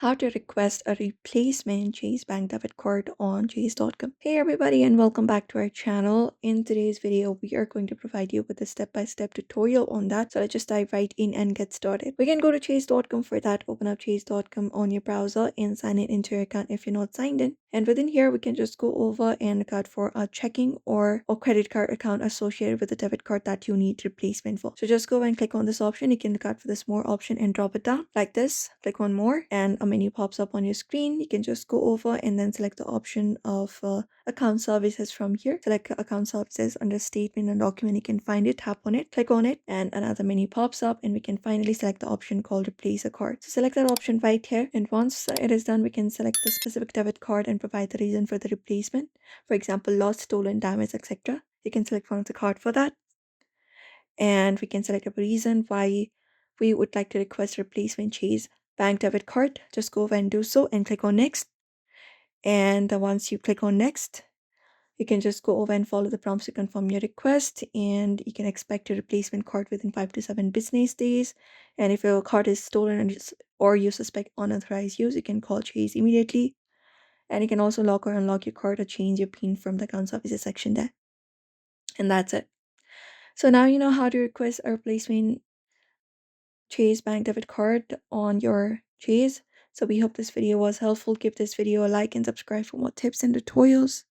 How to request a replacement Chase Bank debit card on chase.com. Hey everybody, and welcome back to our channel. In today's video, we are going to provide you with a step-by-step tutorial on that. So let's just dive right in and get started. We can go to chase.com. For that, open up chase.com on your browser and sign in into your account if you're not signed in. And within here, we can just go over and look out for a checking or credit card account associated with the debit card that you need replacement for. So just go and click on this option. You can look out for this more option and drop it down like this. Click on more and a menu pops up on your screen. You can just go over and then select the option of account services from here. Select account services under statement and document. You can find it, tap on it, click on it, and another menu pops up, and we can finally select the option called replace a card. So select that option right here, and once it is done, we can select the specific debit card and provide the reason for the replacement. For example, lost, stolen, damaged, etc. You can select one of the card for that, and we can select a reason why we would like to request replacement Chase Bank debit card. Just go over and do so and click on next. And once you click on next, you can just go over and follow the prompts to confirm your request, and you can expect a replacement card within 5 to 7 business days. And if your card is stolen or you suspect unauthorized use, you can call Chase immediately. And you can also lock or unlock your card or change your PIN from the account services section there. And that's it. So now you know how to request a replacement Chase Bank debit card on your Chase. So we hope this video was helpful. Give this video a like and subscribe for more tips and tutorials.